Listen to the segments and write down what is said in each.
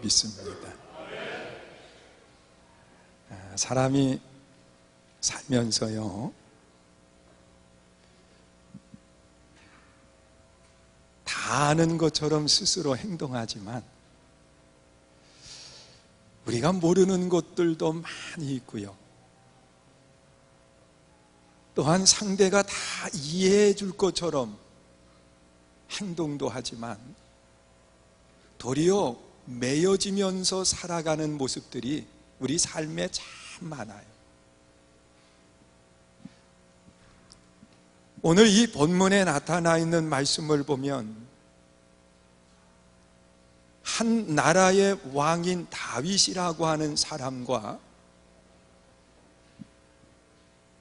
믿습니다. 사람이 살면서요, 다 아는 것처럼 스스로 행동하지만 우리가 모르는 것들도 많이 있고요, 또한 상대가 다 이해해 줄 것처럼 행동도 하지만 도리어 매여지면서 살아가는 모습들이 우리 삶에 참 많아요. 오늘 이 본문에 나타나 있는 말씀을 보면 한 나라의 왕인 다윗이라고 하는 사람과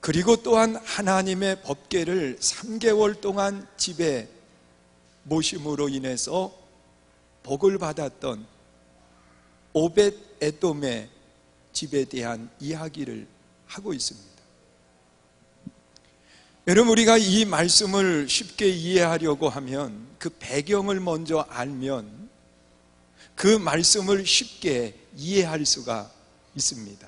그리고 또한 하나님의 법궤를 3개월 동안 집에 모심으로 인해서 복을 받았던 오벳 에돔의 집에 대한 이야기를 하고 있습니다. 여러분, 우리가 이 말씀을 쉽게 이해하려고 하면 그 배경을 먼저 알면 그 말씀을 쉽게 이해할 수가 있습니다.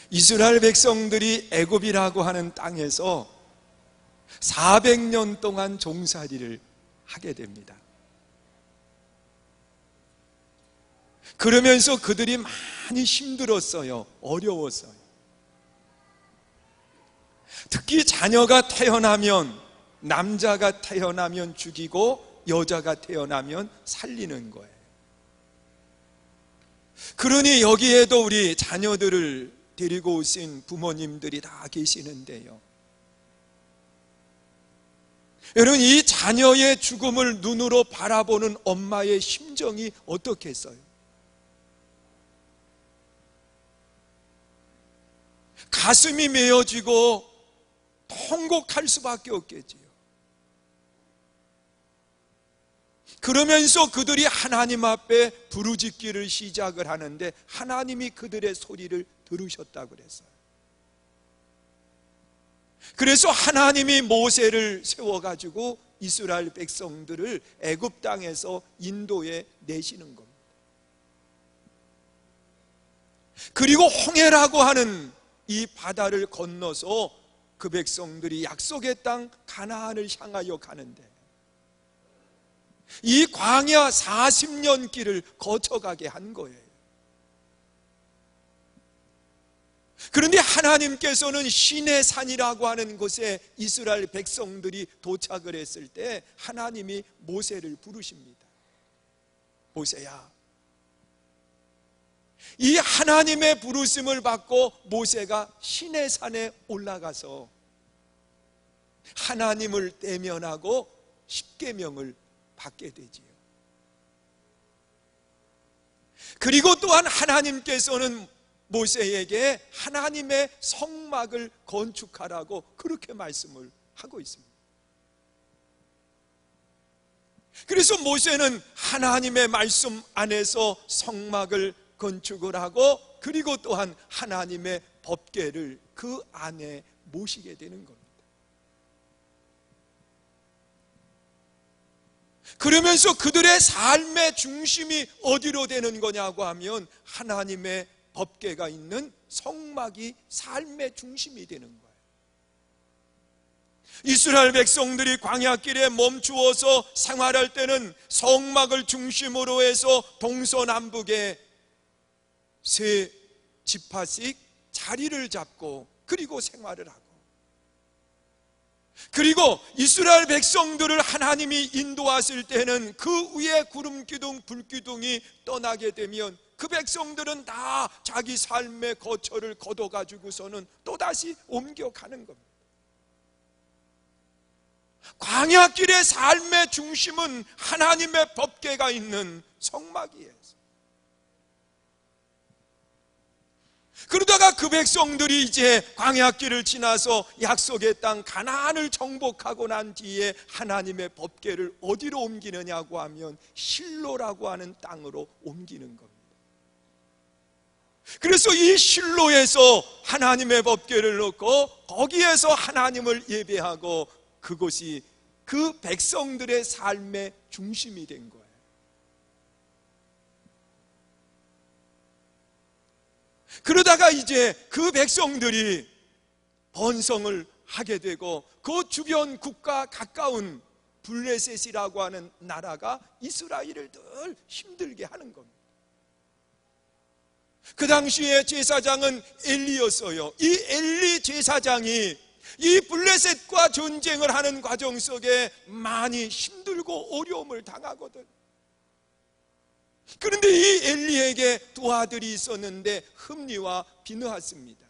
이스라엘 백성들이 애굽이라고 하는 땅에서 400년 동안 종살이를 하게 됩니다. 그러면서 그들이 많이 힘들었어요. 어려웠어요. 특히 자녀가 태어나면, 남자가 태어나면 죽이고 여자가 태어나면 살리는 거예요. 그러니 여기에도 우리 자녀들을 데리고 오신 부모님들이 다 계시는데요, 여러분, 이 자녀의 죽음을 눈으로 바라보는 엄마의 심정이 어떻겠어요? 가슴이 메어지고 통곡할 수밖에 없겠지요. 그러면서 그들이 하나님 앞에 부르짖기를 시작을 하는데 하나님이 그들의 소리를 들으셨다고 그랬어요. 그래서 하나님이 모세를 세워가지고 이스라엘 백성들을 애굽 땅에서 인도해 내시는 겁니다. 그리고 홍해라고 하는 이 바다를 건너서 그 백성들이 약속의 땅 가나안을 향하여 가는데 이 광야 40년 길을 거쳐가게 한 거예요. 그런데 하나님께서는 시내 산이라고 하는 곳에 이스라엘 백성들이 도착을 했을 때 하나님이 모세를 부르십니다. 모세야. 이 하나님의 부르심을 받고 모세가 시내 산에 올라가서 하나님을 대면하고 십계명을 받게 되지요. 그리고 또한 하나님께서는 모세에게 하나님의 성막을 건축하라고 그렇게 말씀을 하고 있습니다. 그래서 모세는 하나님의 말씀 안에서 성막을 건축을 하고 그리고 또한 하나님의 법궤를 그 안에 모시게 되는 겁니다. 그러면서 그들의 삶의 중심이 어디로 되는 거냐고 하면 하나님의 법궤가 있는 성막이 삶의 중심이 되는 거예요. 이스라엘 백성들이 광야길에 멈추어서 생활할 때는 성막을 중심으로 해서 동서남북에 세 지파씩 자리를 잡고 그리고 생활을 하고, 그리고 이스라엘 백성들을 하나님이 인도하실 때는 그 위에 구름 기둥 불 기둥이 떠나게 되면 그 백성들은 다 자기 삶의 거처를 거둬가지고서는 또다시 옮겨가는 겁니다. 광야길의 삶의 중심은 하나님의 법궤가 있는 성막이에요. 그러다가 그 백성들이 이제 광야길을 지나서 약속의 땅 가나안을 정복하고 난 뒤에 하나님의 법궤를 어디로 옮기느냐고 하면 실로라고 하는 땅으로 옮기는 겁니다. 그래서 이 실로에서 하나님의 법궤를 놓고 거기에서 하나님을 예배하고 그곳이 그 백성들의 삶의 중심이 된 거예요. 그러다가 이제 그 백성들이 번성을 하게 되고 그 주변 국가 가까운 블레셋이라고 하는 나라가 이스라엘을 늘 힘들게 하는 겁니다. 그 당시에 제사장은 엘리였어요. 이 엘리 제사장이 이 블레셋과 전쟁을 하는 과정 속에 많이 힘들고 어려움을 당하거든. 그런데 이 엘리에게 두 아들이 있었는데 흠니와 비느하스입니다.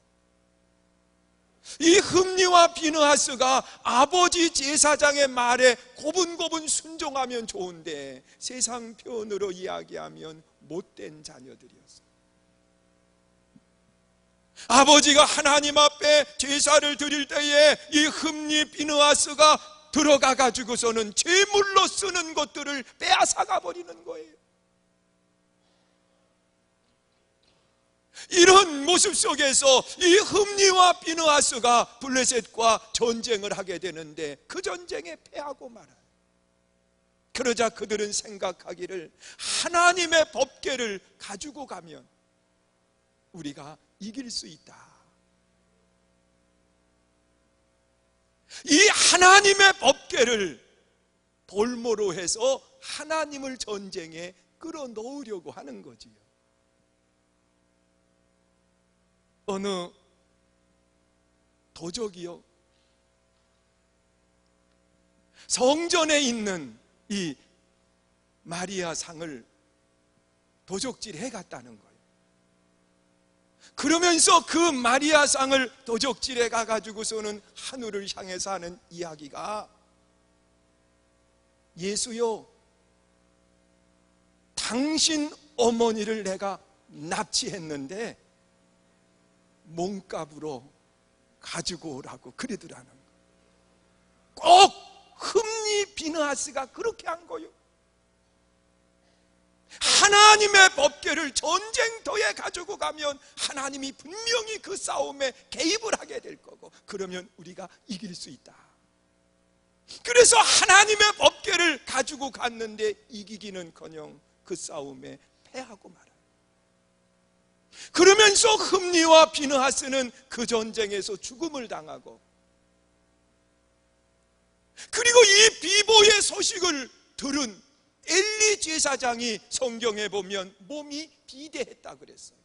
이 흠니와 비느하스가 아버지 제사장의 말에 고분고분 순종하면 좋은데 세상 표현으로 이야기하면 못된 자녀들이었어요. 아버지가 하나님 앞에 제사를 드릴 때에 이 흠니 비느하스가 들어가 가지고서는 제물로 쓰는 것들을 빼앗아가 버리는 거예요. 이런 모습 속에서 이 흠니와 비느하스가 블레셋과 전쟁을 하게 되는데 그 전쟁에 패하고 말아요. 그러자 그들은 생각하기를 하나님의 법궤를 가지고 가면 우리가 이길 수 있다. 이 하나님의 법궤를 볼모로 해서 하나님을 전쟁에 끌어넣으려고 하는 거지요. 어느 도적이요, 성전에 있는 이 마리아 상을 도적질해 갔다는 거예요. 그러면서 그 마리아 상을 도적질해 가가지고서는 하늘을 향해서 하는 이야기가, 예수요, 당신 어머니를 내가 납치했는데 몸값으로 가지고 오라고 그러더라는 거예요. 꼭 흠니 비느하스가 그렇게 한 거예요. 하나님의 법궤를 전쟁터에 가지고 가면 하나님이 분명히 그 싸움에 개입을 하게 될 거고, 그러면 우리가 이길 수 있다. 그래서 하나님의 법궤를 가지고 갔는데 이기기는커녕 그 싸움에 패하고 말아요. 그러면서 흠니와 비느하스는 그 전쟁에서 죽음을 당하고, 그리고 이 비보의 소식을 들은 엘리 제사장이 성경에 보면 몸이 비대했다 그랬어요.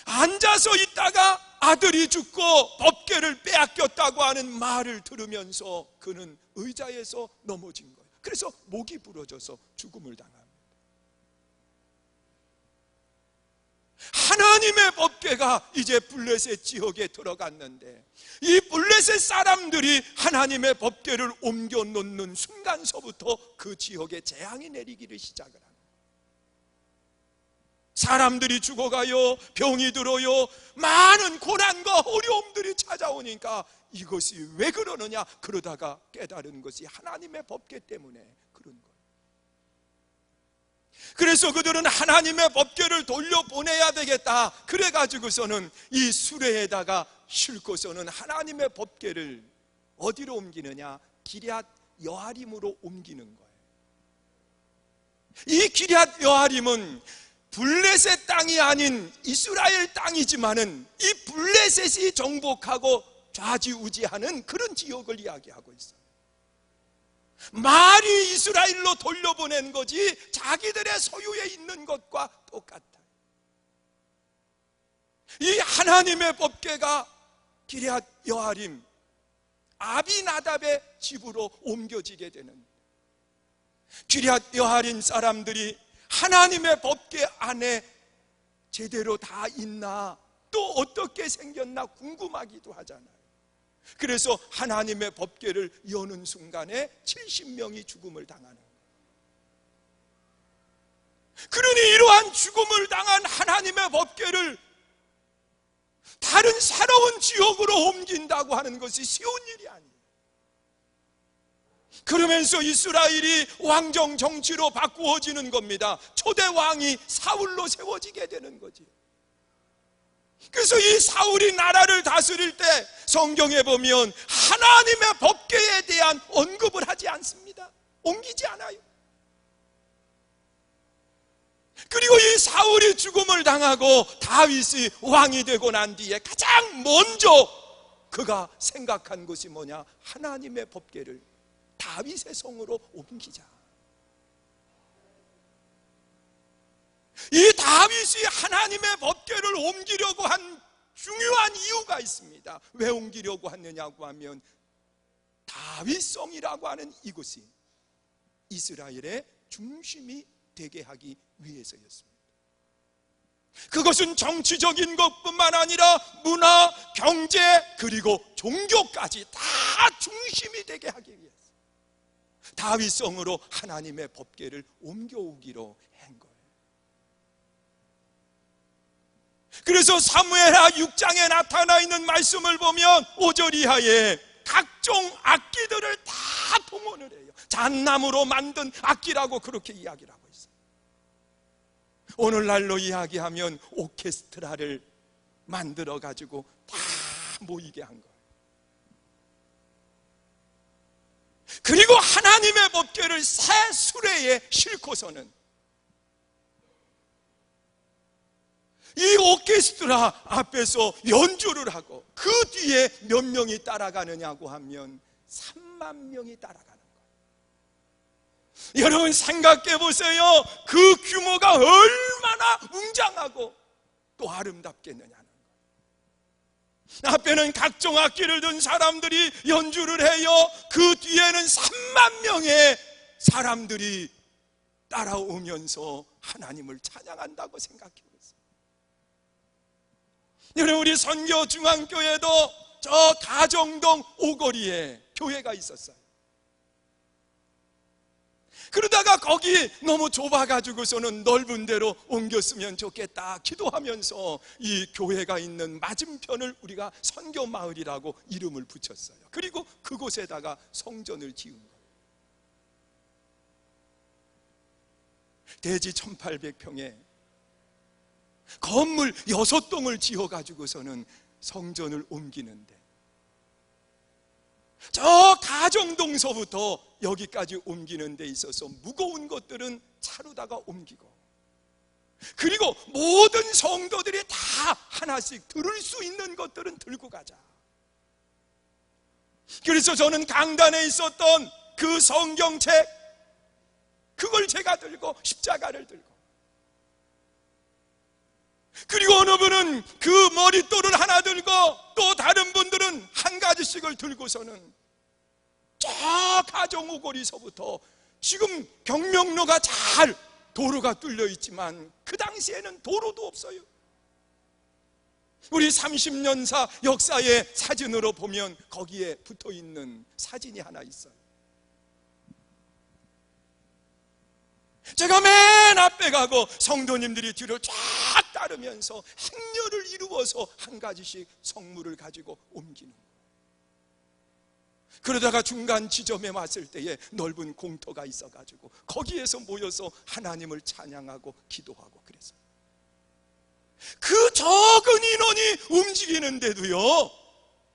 앉아서 있다가 아들이 죽고 법궤를 빼앗겼다고 하는 말을 들으면서 그는 의자에서 넘어진 거예요. 그래서 목이 부러져서 죽음을 당합니다. 하나님의 법궤가 이제 블레셋 지역에 들어갔는데 이 블레셋 사람들이 하나님의 법궤를 옮겨 놓는 순간서부터 그 지역에 재앙이 내리기를 시작을 합니다. 사람들이 죽어가요, 병이 들어요, 많은 고난과 어려움들이 찾아오니까 이것이 왜 그러느냐, 그러다가 깨달은 것이 하나님의 법궤 때문에 그런 거예요. 그래서 그들은 하나님의 법궤를 돌려보내야 되겠다. 그래가지고서는 이 수레에다가 싣고서는 하나님의 법궤를 어디로 옮기느냐, 기럇 여아림으로 옮기는 거예요. 이 기럇 여아림은 블레셋 땅이 아닌 이스라엘 땅이지만은 이 블레셋이 정복하고 좌지우지하는 그런 지역을 이야기하고 있어요. 말이 이스라엘로 돌려보낸 거지 자기들의 소유에 있는 것과 똑같아요. 이 하나님의 법궤가 기럇 여아림 아비나답의 집으로 옮겨지게 되는, 기럇 여아림 사람들이 하나님의 법궤 안에 제대로 다 있나, 또 어떻게 생겼나 궁금하기도 하잖아요. 그래서 하나님의 법궤를 여는 순간에 70명이 죽음을 당하는 거예요. 그러니 이러한 죽음을 당한 하나님의 법궤를 다른 새로운 지역으로 옮긴다고 하는 것이 쉬운 일이 아니에요. 그러면서 이스라엘이 왕정 정치로 바꾸어지는 겁니다. 초대 왕이 사울로 세워지게 되는 거지. 그래서 이 사울이 나라를 다스릴 때 성경에 보면 하나님의 법궤에 대한 언급을 하지 않습니다. 옮기지 않아요. 그리고 이 사울이 죽음을 당하고 다윗이 왕이 되고 난 뒤에 가장 먼저 그가 생각한 것이 뭐냐? 하나님의 법궤를 다윗의 성으로 옮기자. 이 다윗이 하나님의 법궤를 옮기려고 한 중요한 이유가 있습니다. 왜 옮기려고 하느냐고 하면 다윗성이라고 하는 이곳이 이스라엘의 중심이 되게 하기 위해서였습니다. 그것은 정치적인 것뿐만 아니라 문화, 경제, 그리고 종교까지 다 중심이 되게 하기 위해서 다윗성으로 하나님의 법궤를 옮겨오기로 한 거예요. 그래서 사무엘하 6장에 나타나 있는 말씀을 보면 5절 이하에 각종 악기들을 다 동원을 해요. 잣나무로 만든 악기라고 그렇게 이야기를 하고 있어요. 오늘날로 이야기하면 오케스트라를 만들어 가지고 다 모이게 한 거예요. 그리고 하나님의 법궤를 새 수레에 싣고서는 이 오케스트라 앞에서 연주를 하고 그 뒤에 몇 명이 따라가느냐고 하면 3만 명이 따라가는 거예요. 여러분 생각해 보세요. 그 규모가 얼마나 웅장하고 또 아름답겠느냐는 거예요. 앞에는 각종 악기를 든 사람들이 연주를 해요. 그 뒤에는 3만 명의 사람들이 따라오면서 하나님을 찬양한다고 생각해 보세요. 여러분 우리 선교중앙교회도 저 가정동 오거리에 교회가 있었어요. 그러다가 거기 너무 좁아가지고서는 넓은 데로 옮겼으면 좋겠다 기도하면서 이 교회가 있는 맞은편을 우리가 선교마을이라고 이름을 붙였어요. 그리고 그곳에다가 성전을 지은 거예요. 대지 1800평에 건물 6동을 지어가지고서는 성전을 옮기는데 저 가정동서부터 여기까지 옮기는 데 있어서 무거운 것들은 차로다가 옮기고 그리고 모든 성도들이 다 하나씩 들을 수 있는 것들은 들고 가자. 그래서 저는 강단에 있었던 그 성경책 그걸 제가 들고 십자가를 들고 그리고 어느 분은 그 머릿돌을 하나 들고 또 다른 분들은 한 가지씩을 들고서는 저 가정오거리서부터 지금 경명로가 잘 도로가 뚫려 있지만 그 당시에는 도로도 없어요. 우리 30년사 역사의 사진으로 보면 거기에 붙어있는 사진이 하나 있어요. 제가 맨 앞에 가고 성도님들이 뒤를 쫙 따르면서 행렬을 이루어서 한 가지씩 성물을 가지고 옮기는 거예요. 그러다가 중간 지점에 왔을 때에 넓은 공터가 있어가지고 거기에서 모여서 하나님을 찬양하고 기도하고 그래서 그 적은 인원이 움직이는데도요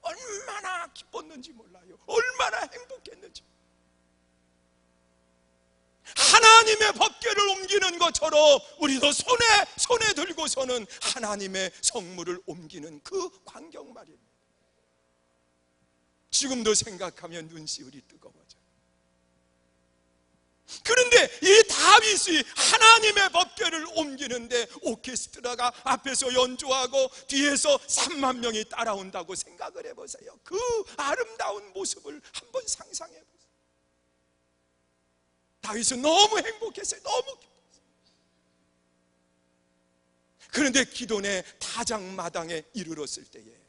얼마나 기뻤는지 몰라요. 얼마나 행복했는지. 하나님의 법궤를 옮기는 것처럼 우리도 손에 들고서는 하나님의 성물을 옮기는 그 광경 말입니다. 지금도 생각하면 눈시울이 뜨거워져요. 그런데 이 다윗이 하나님의 법궤를 옮기는데 오케스트라가 앞에서 연주하고 뒤에서 3만 명이 따라온다고 생각을 해보세요. 그 아름다운 모습을 한번 상상해 보세요. 다윗은 너무 행복했어요. 너무 기뻤어요. 그런데 기돈의 타작마당에 이르렀을 때에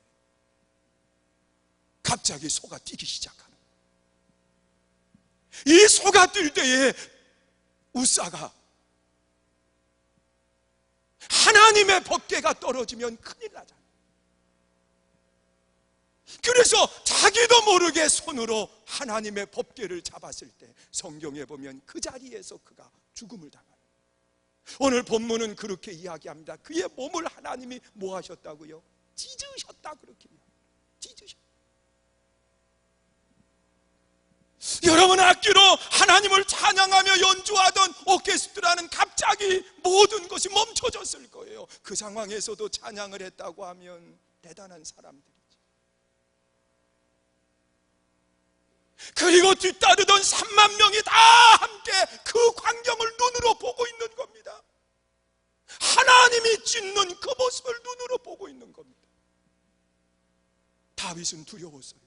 갑자기 소가 뛰기 시작하는 거예요. 이 소가 뛸 때에 우사가 하나님의 법궤가 떨어지면 큰일 나잖아요. 그래서 자기도 모르게 손으로 하나님의 법궤를 잡았을 때 성경에 보면 그 자리에서 그가 죽음을 당하는 거예요. 오늘 본문은 그렇게 이야기합니다. 그의 몸을 하나님이 뭐 하셨다고요? 찢으셨다 그렇게 찢으셨다. 여러분, 악기로 하나님을 찬양하며 연주하던 오케스트라는 갑자기 모든 것이 멈춰졌을 거예요. 그 상황에서도 찬양을 했다고 하면 대단한 사람들이죠. 그리고 뒤따르던 3만 명이 다 함께 그 광경을 눈으로 보고 있는 겁니다. 하나님이 짓는 그 모습을 눈으로 보고 있는 겁니다. 다윗은 두려웠어요.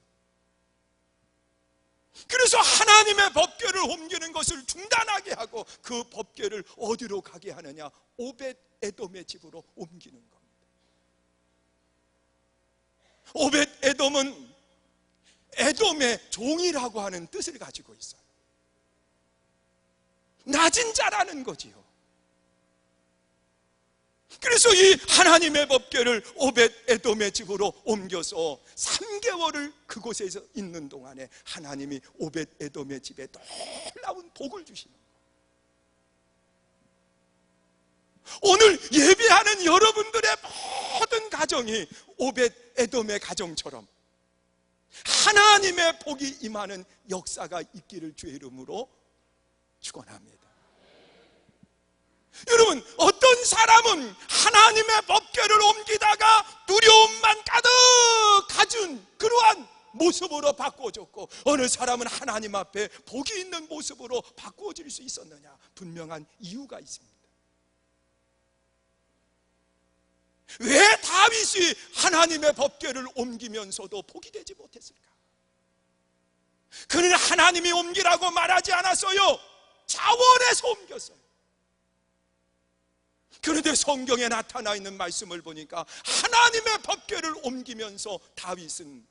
그래서 하나님의 법궤를 옮기는 것을 중단하게 하고 그 법궤를 어디로 가게 하느냐? 오벳 에돔의 집으로 옮기는 겁니다. 오벳 에돔은 에돔의 종이라고 하는 뜻을 가지고 있어요. 낮은 자라는 거지요. 그래서 이 하나님의 법궤를 오벳 에돔의 집으로 옮겨서 3개월을 그곳에서 있는 동안에 하나님이 오벳 에돔의 집에 놀라운 복을 주시는 거예요. 오늘 예배하는 여러분들의 모든 가정이 오벳 에돔의 가정처럼 하나님의 복이 임하는 역사가 있기를 주의 이름으로 축원합니다. 여러분, 어떤 사람은 하나님의 법궤를 옮기다가 두려움만 가득 가진 그러한 모습으로 바꾸어졌고, 어느 사람은 하나님 앞에 복이 있는 모습으로 바꾸어질 수 있었느냐? 분명한 이유가 있습니다. 왜 다윗이 하나님의 법궤를 옮기면서도 복이 되지 못했을까? 그는 하나님이 옮기라고 말하지 않았어요. 자원해서 옮겼어요. 그런데 성경에 나타나 있는 말씀을 보니까 하나님의 법궤를 옮기면서 다윗은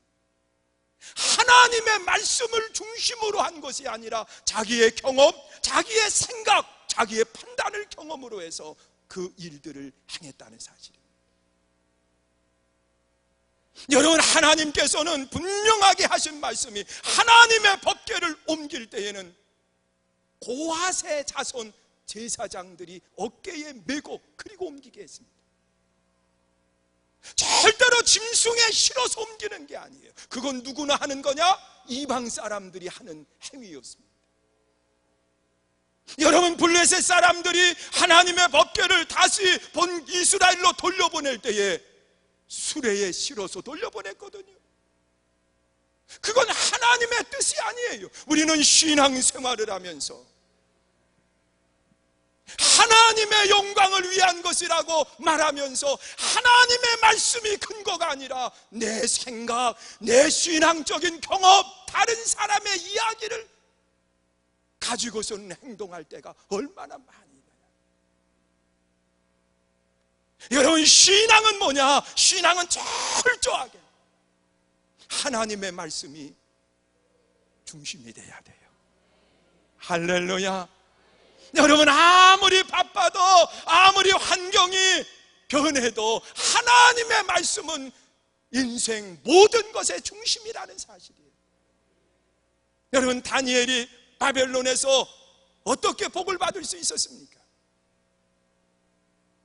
하나님의 말씀을 중심으로 한 것이 아니라 자기의 경험, 자기의 생각, 자기의 판단을 경험으로 해서 그 일들을 행했다는 사실입니다. 여러분, 하나님께서는 분명하게 하신 말씀이 하나님의 법궤를 옮길 때에는 고하세 자손 제사장들이 어깨에 메고 그리고 옮기게 했습니다. 절대로 짐승에 실어서 옮기는 게 아니에요. 그건 누구나 하는 거냐? 이방 사람들이 하는 행위였습니다. 여러분, 블레셋 사람들이 하나님의 법궤를 다시 본 이스라엘로 돌려보낼 때에 수레에 실어서 돌려보냈거든요. 그건 하나님의 뜻이 아니에요. 우리는 신앙생활을 하면서 하나님의 영광을 위한 것이라고 말하면서 하나님의 말씀이 근거가 아니라 내 생각, 내 신앙적인 경험, 다른 사람의 이야기를 가지고서는 행동할 때가 얼마나 많이 있느냐. 여러분, 신앙은 뭐냐? 신앙은 철저하게 하나님의 말씀이 중심이 돼야 돼요. 할렐루야. 여러분, 아무리 바빠도 아무리 환경이 변해도 하나님의 말씀은 인생 모든 것의 중심이라는 사실이에요. 여러분, 다니엘이 바벨론에서 어떻게 복을 받을 수 있었습니까?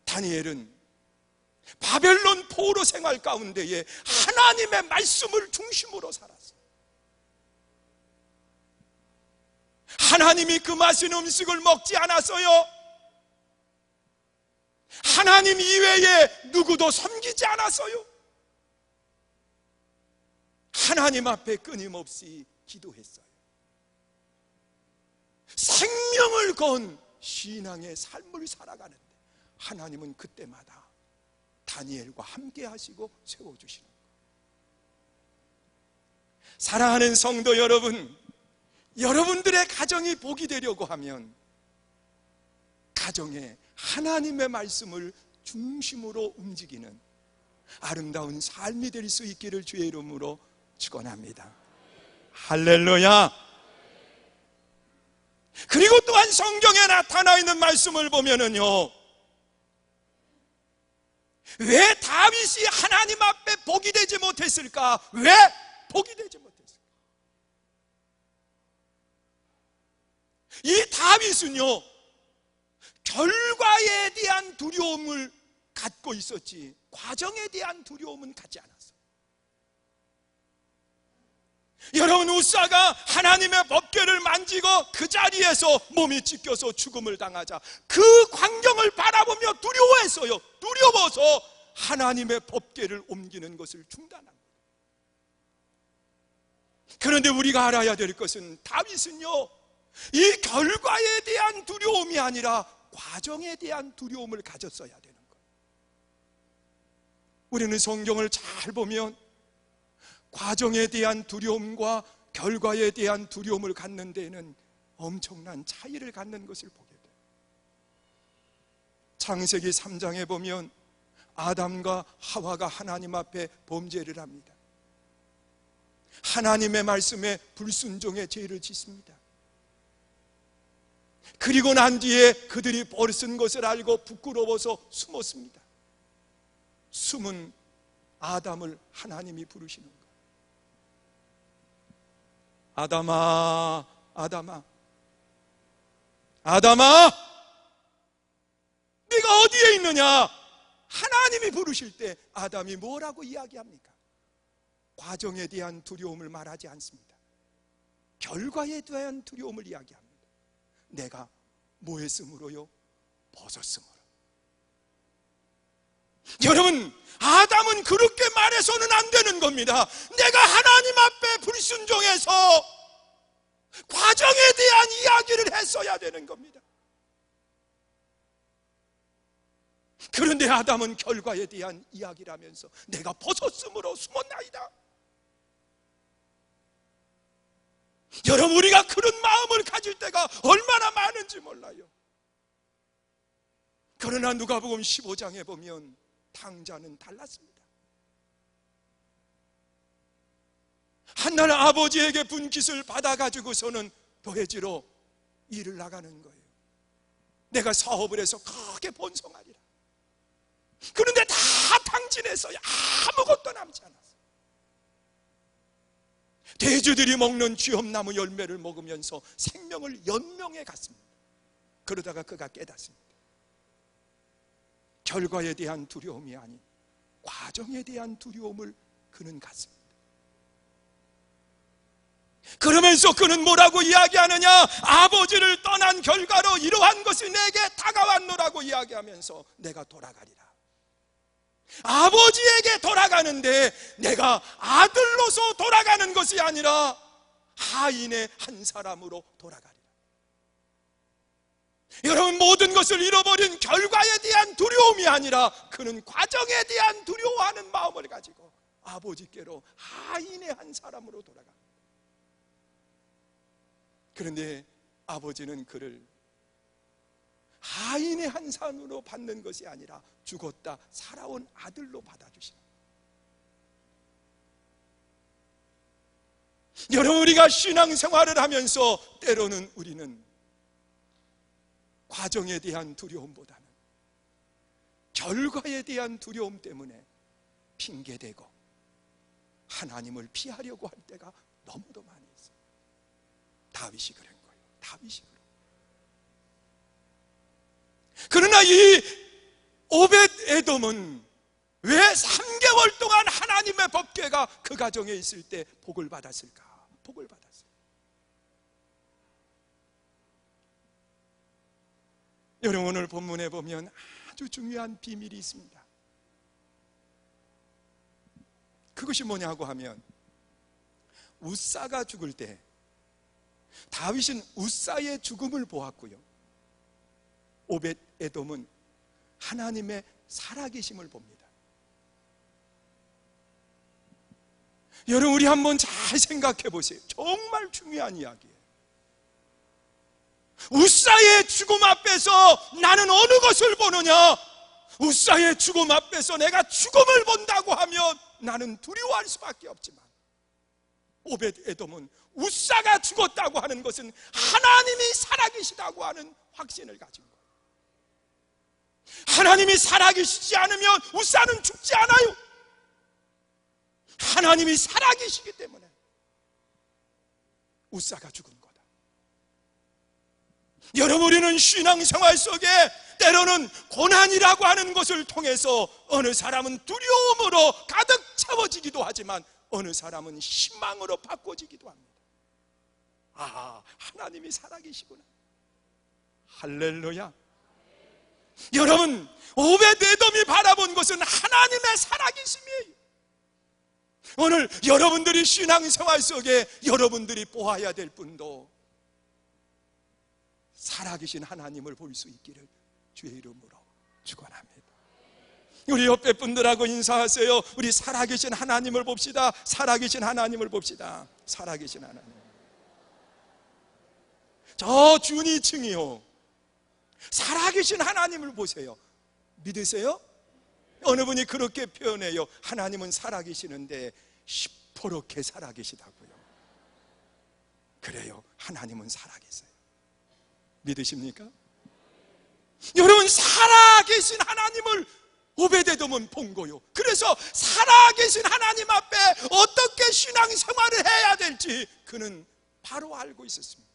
다니엘은 바벨론 포로 생활 가운데에 하나님의 말씀을 중심으로 살았어요. 하나님이 금하신 음식을 먹지 않았어요. 하나님 이외에 누구도 섬기지 않았어요. 하나님 앞에 끊임없이 기도했어요. 생명을 건 신앙의 삶을 살아가는데 하나님은 그때마다 다니엘과 함께 하시고 세워주시는 거예요. 사랑하는 성도 여러분, 여러분들의 가정이 복이 되려고 하면 가정에 하나님의 말씀을 중심으로 움직이는 아름다운 삶이 될 수 있기를 주의 이름으로 축원합니다. 할렐루야. 그리고 또한 성경에 나타나 있는 말씀을 보면은요, 왜 다윗이 하나님 앞에 복이 되지 못했을까? 왜 복이 되지 못했을까? 이 다윗은요, 결과에 대한 두려움을 갖고 있었지 과정에 대한 두려움은 갖지 않았어요. 여러분, 우사가 하나님의 법궤를 만지고 그 자리에서 몸이 찢겨서 죽음을 당하자 그 광경을 바라보며 두려워했어요. 두려워서 하나님의 법궤를 옮기는 것을 중단합니다. 그런데 우리가 알아야 될 것은 다윗은요, 이 결과에 대한 두려움이 아니라 과정에 대한 두려움을 가졌어야 되는 거예요. 우리는 성경을 잘 보면 과정에 대한 두려움과 결과에 대한 두려움을 갖는 데에는 엄청난 차이를 갖는 것을 보게 돼요. 창세기 3장에 보면 아담과 하와가 하나님 앞에 범죄를 합니다. 하나님의 말씀에 불순종의 죄를 짓습니다. 그리고 난 뒤에 그들이 벌쓴 것을 알고 부끄러워서 숨었습니다. 숨은 아담을 하나님이 부르시는 거예요. 아담아, 아담아, 아담아, 네가 어디에 있느냐? 하나님이 부르실 때 아담이 뭐라고 이야기합니까? 과정에 대한 두려움을 말하지 않습니다. 결과에 대한 두려움을 이야기합니다. 내가 뭐 했으므로요? 벗었으므로. 여러분, 아담은 그렇게 말해서는 안 되는 겁니다. 내가 하나님 앞에 불순종해서 과정에 대한 이야기를 했어야 되는 겁니다. 그런데 아담은 결과에 대한 이야기를 하면서 내가 벗었으므로 숨었나이다. 여러분, 우리가 그런 마음을 가질 때가 얼마나 많은지 몰라요. 그러나 누가복음 15장에 보면 탕자는 달랐습니다. 한날 아버지에게 분깃을 받아가지고서는 도해지로 일을 나가는 거예요. 내가 사업을 해서 크게 번성하리라. 그런데 다 탕진해서요, 아무것도 남지 않았어요. 돼지들이 먹는 쥐엄나무 열매를 먹으면서 생명을 연명해 갔습니다. 그러다가 그가 깨닫습니다. 결과에 대한 두려움이 아닌 과정에 대한 두려움을 그는 갖습니다. 그러면서 그는 뭐라고 이야기하느냐? 아버지를 떠난 결과로 이러한 것이 내게 다가왔노라고 이야기하면서 내가 돌아가리라. 아버지에게 돌아가는데 내가 아들로서 돌아가는 것이 아니라 하인의 한 사람으로 돌아가리라. 여러분, 모든 것을 잃어버린 결과에 대한 두려움이 아니라 그는 과정에 대한 두려워하는 마음을 가지고 아버지께로 하인의 한 사람으로 돌아갑니다. 그런데 아버지는 그를 하인의 한 사람으로 받는 것이 아니라 죽었다 살아온 아들로 받아주십니다. 여러분, 우리가 신앙생활을 하면서 때로는 우리는 과정에 대한 두려움보다는 결과에 대한 두려움 때문에 핑계대고 하나님을 피하려고 할 때가 너무도 많이 있어요. 다윗이 그런 거예요. 다윗이 그런 거예요. 그러나 이 오벳에돔은 왜 3개월 동안 하나님의 법궤가 그 가정에 있을 때 복을 받았을까? 복을 받았어요. 여러분, 오늘 본문에 보면 아주 중요한 비밀이 있습니다. 그것이 뭐냐고 하면 우사가 죽을 때 다윗은 우사의 죽음을 보았고요, 오벳에돔은 하나님의 살아계심을 봅니다. 여러분, 우리 한번 잘 생각해 보세요. 정말 중요한 이야기예요. 우사의 죽음 앞에서 나는 어느 것을 보느냐? 우사의 죽음 앞에서 내가 죽음을 본다고 하면 나는 두려워할 수밖에 없지만, 오벳에돔은 우사가 죽었다고 하는 것은 하나님이 살아계시다고 하는 확신을 가진 거예요. 하나님이 살아계시지 않으면 우사는 죽지 않아요. 하나님이 살아계시기 때문에 우사가 죽은 거다. 여러분, 우리는 신앙생활 속에 때로는 고난이라고 하는 것을 통해서 어느 사람은 두려움으로 가득 채워지기도 하지만 어느 사람은 희망으로 바꿔지기도 합니다. 아, 하나님이 살아계시구나. 할렐루야. 여러분, 오벳에돔이 바라본 것은 하나님의 살아계심이에요. 오늘 여러분들이 신앙생활 속에 여러분들이 보아야 될 분도 살아계신 하나님을 볼 수 있기를 주의 이름으로 축원합니다. 우리 옆에 분들하고 인사하세요. 우리 살아계신 하나님을 봅시다. 살아계신 하나님을 봅시다. 살아계신 하나님. 저 준이층이요, 살아계신 하나님을 보세요. 믿으세요? 어느 분이 그렇게 표현해요. 하나님은 살아계시는데 시퍼렇게 살아계시다고요. 그래요, 하나님은 살아계세요. 믿으십니까? 여러분, 살아계신 하나님을 오베데돔은 본 거요. 그래서 살아계신 하나님 앞에 어떻게 신앙생활을 해야 될지 그는 바로 알고 있었습니다.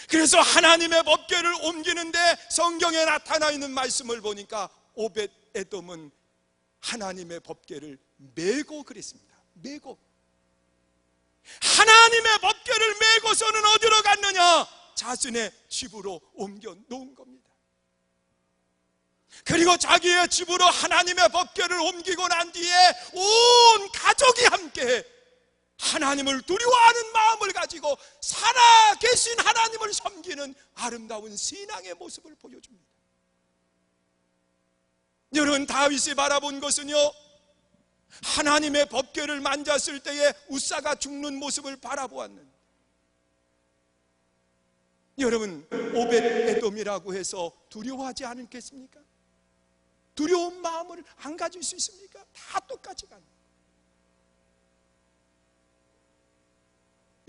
그래서 하나님의 법궤를 옮기는데 성경에 나타나 있는 말씀을 보니까 오벳에돔은 하나님의 법궤를 메고 그랬습니다. 메고, 하나님의 법궤를 메고서는 어디로 갔느냐? 자신의 집으로 옮겨 놓은 겁니다. 그리고 자기의 집으로 하나님의 법궤를 옮기고 난 뒤에 온 가족이 함께 하나님을 두려워하는 마음을 가지고 살아계신 하나님을 섬기는 아름다운 신앙의 모습을 보여줍니다. 여러분, 다윗이 바라본 것은요, 하나님의 법궤를 만졌을 때에 우사가 죽는 모습을 바라보았는, 여러분, 오벳에돔이라고 해서 두려워하지 않겠습니까? 두려운 마음을 안 가질 수 있습니까? 다 똑같이 가는.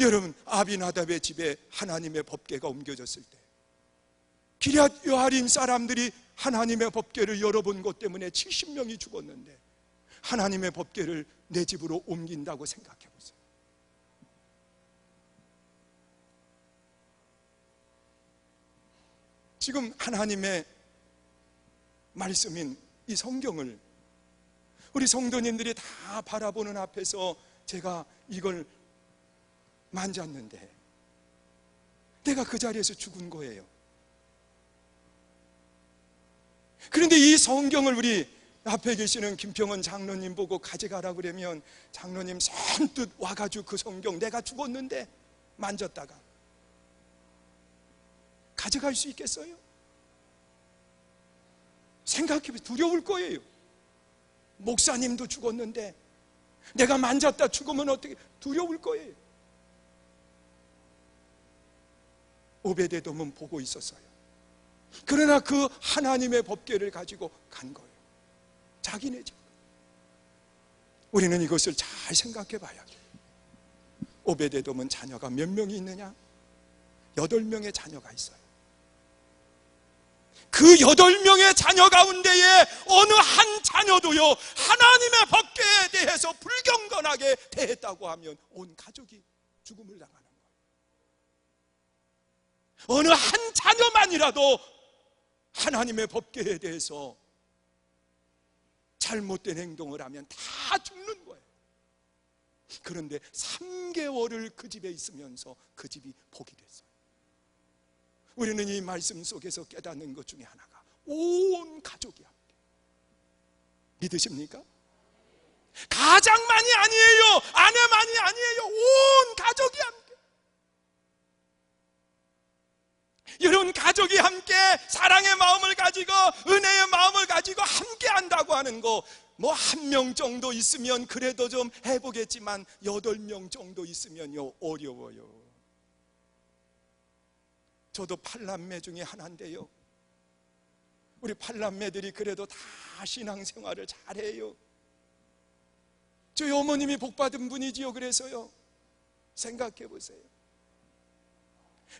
여러분, 아비나답의 집에 하나님의 법궤가 옮겨졌을 때 기럇 여아림 사람들이 하나님의 법궤를 열어본 것 때문에 70명이 죽었는데 하나님의 법궤를 내 집으로 옮긴다고 생각해 보세요. 지금 하나님의 말씀인 이 성경을 우리 성도님들이 다 바라보는 앞에서 제가 이걸 만졌는데 내가 그 자리에서 죽은 거예요. 그런데 이 성경을 우리 앞에 계시는 김평원 장로님 보고 가져가라 그러면 장로님 선뜻 와가지고 그 성경 내가 죽었는데 만졌다가 가져갈 수 있겠어요? 생각해보세요. 두려울 거예요. 목사님도 죽었는데 내가 만졌다 죽으면 어떻게, 두려울 거예요. 오베데돔은 보고 있었어요. 그러나 그 하나님의 법궤를 가지고 간 거예요. 자기네 집. 우리는 이것을 잘 생각해 봐야 돼요. 오베데돔은 자녀가 몇 명이 있느냐? 8명의 자녀가 있어요. 그 8명의 자녀 가운데에 어느 한 자녀도요, 하나님의 법궤에 대해서 불경건하게 대했다고 하면 온 가족이 죽음을 당하는 거예요. 어느 한 자녀만이라도 하나님의 법궤에 대해서 잘못된 행동을 하면 다 죽는 거예요. 그런데 3개월을 그 집에 있으면서 그 집이 복이 됐어요. 우리는 이 말씀 속에서 깨닫는 것 중에 하나가 온 가족이 함께. 믿으십니까? 가장만이 아니에요, 아내만이 아니에요, 온 가족이 함께. 여러분, 가족이 함께 사랑의 마음을 가지고 은혜의 마음을 가지고 함께 한다고 하는 거, 뭐 1명 정도 있으면 그래도 좀 해보겠지만 8명 정도 있으면요 어려워요. 저도 8남매 중에 하나인데요, 우리 8남매들이 그래도 다 신앙생활을 잘해요. 저희 어머님이 복받은 분이지요. 그래서요, 생각해 보세요.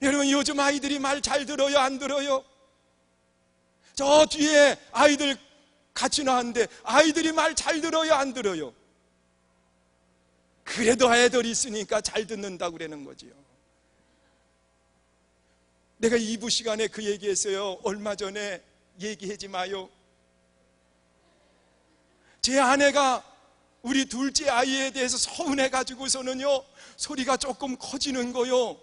여러분, 요즘 아이들이 말 잘 들어요, 안 들어요? 저 뒤에 아이들 같이 나왔는데 아이들이 말 잘 들어요, 안 들어요? 그래도 애들이 있으니까 잘 듣는다고 그러는 거지요. 내가 2부 시간에 그 얘기했어요. 얼마 전에 얘기하지 마요. 제 아내가 우리 둘째 아이에 대해서 서운해가지고서는요 소리가 조금 커지는 거요.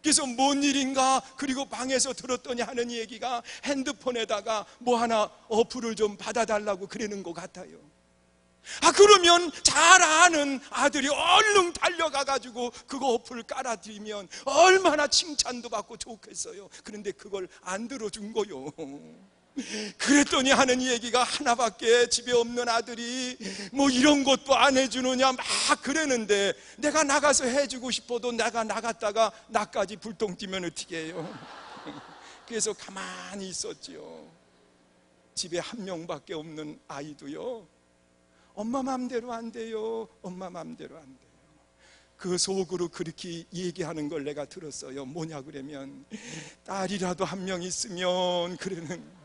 그래서 뭔 일인가 그리고 방에서 들었더니 하는 얘기가 핸드폰에다가 뭐 하나 어플을 좀 받아달라고 그러는 것 같아요. 그러면 잘 아는 아들이 얼른 달려가가지고 그거 어플 깔아드리면 얼마나 칭찬도 받고 좋겠어요. 그런데 그걸 안 들어준 거요. 그랬더니 하는 얘기가 하나밖에 집에 없는 아들이 뭐 이런 것도 안 해주느냐 막 그러는데, 내가 나가서 해주고 싶어도 내가 나갔다가 나까지 불똥 뛰면 어떻게 해요? 그래서 가만히 있었지요. 집에 한 명밖에 없는 아이도요 엄마 맘대로 안 돼요. 엄마 맘대로 안 돼요. 그 속으로 그렇게 얘기하는 걸 내가 들었어요. 뭐냐 그러면 딸이라도 한 명 있으면 그러는,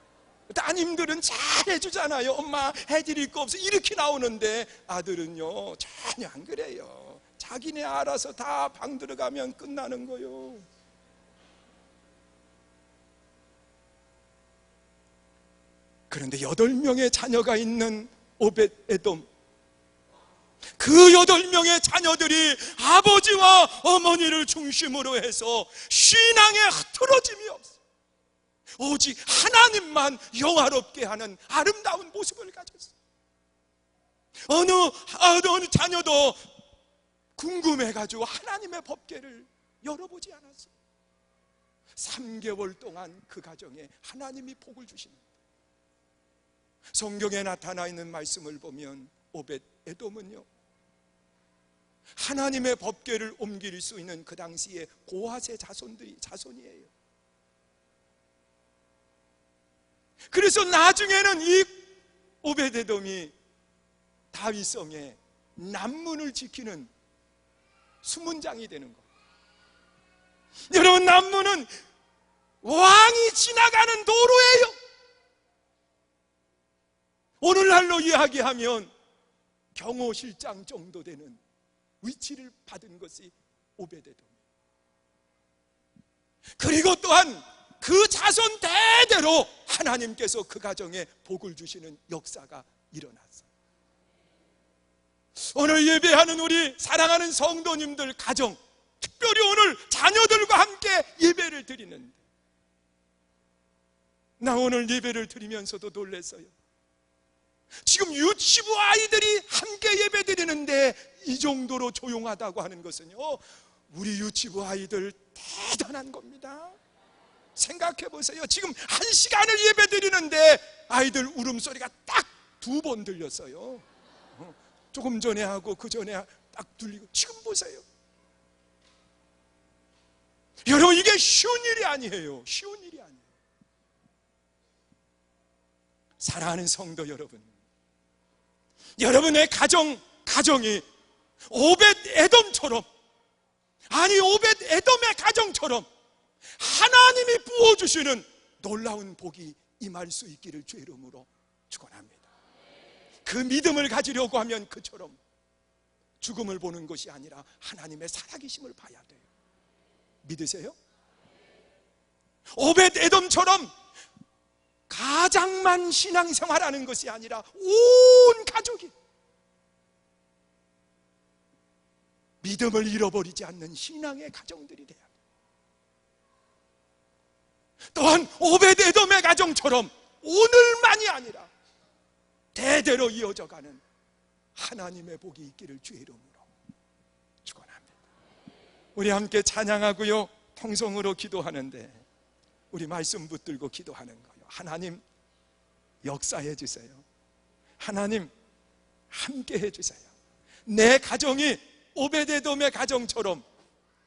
따님들은 잘 해주잖아요. 엄마 해드릴 거 없어 이렇게 나오는데 아들은요 전혀 안 그래요. 자기네 알아서 다 방 들어가면 끝나는 거요. 그런데 8명의 자녀가 있는 오벳에돔, 그 8명의 자녀들이 아버지와 어머니를 중심으로 해서 신앙에 흐트러짐이 없어. 오직 하나님만 영화롭게 하는 아름다운 모습을 가졌어요. 어느 자녀도 궁금해가지고 하나님의 법궤를 열어보지 않았어요. 3개월 동안 그 가정에 하나님이 복을 주시는 거예요. 성경에 나타나 있는 말씀을 보면 오벳에돔은요 하나님의 법궤를 옮길 수 있는 그 당시에 고핫의 자손이에요. 그래서 나중에는 이 오벳에돔이 다윗성에 남문을 지키는 수문장이 되는 거예요. 여러분, 남문은 왕이 지나가는 도로예요. 오늘날로 이야기하면 경호실장 정도 되는 위치를 받은 것이 오벳에돔이에요. 그리고 또한 그 자손 대대로 하나님께서 그 가정에 복을 주시는 역사가 일어났어요. 오늘 예배하는 우리 사랑하는 성도님들 가정, 특별히 오늘 자녀들과 함께 예배를 드리는데, 나 오늘 예배를 드리면서도 놀랐어요. 지금 유치부 아이들이 함께 예배 드리는데 이 정도로 조용하다고 하는 것은요 우리 유치부 아이들 대단한 겁니다. 생각해 보세요. 지금 1시간을 예배 드리는데 아이들 울음소리가 딱 2번 들렸어요. 조금 전에 하고 그 전에 딱 들리고. 지금 보세요. 여러분, 이게 쉬운 일이 아니에요. 쉬운 일이 아니에요. 사랑하는 성도 여러분, 여러분의 가정이 오벳에돔처럼, 아니 오벳에돔의 가정처럼 하나님이 부어주시는 놀라운 복이 임할 수 있기를 주의 이름으로 축원합니다. 그 믿음을 가지려고 하면 그처럼 죽음을 보는 것이 아니라 하나님의 살아계심을 봐야 돼요. 믿으세요? 오벳에돔처럼 가장만 신앙생활하는 것이 아니라 온 가족이 믿음을 잃어버리지 않는 신앙의 가정들이 돼야 돼요. 또한 오벳에돔의 가정처럼 오늘만이 아니라 대대로 이어져가는 하나님의 복이 있기를 주의 이름으로 축원합니다. 우리 함께 찬양하고요 통성으로 기도하는데 우리 말씀 붙들고 기도하는 거예요. 하나님 역사해 주세요. 하나님 함께 해주세요. 내 가정이 오벳에돔의 가정처럼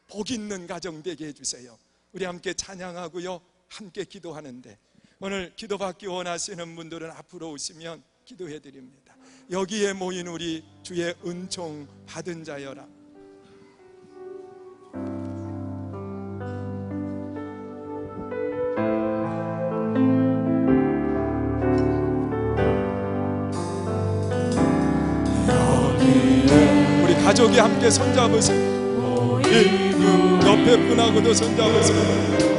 복 있는 가정 되게 해주세요. 우리 함께 찬양하고요 함께 기도하는데, 오늘 기도받기 원하시는 분들은 앞으로 오시면 기도해 드립니다. 여기에 모인 우리 주의 은총 받은 자여라. 우리 가족이 함께 손잡으세요. 옆에 분하고도 손잡으세요.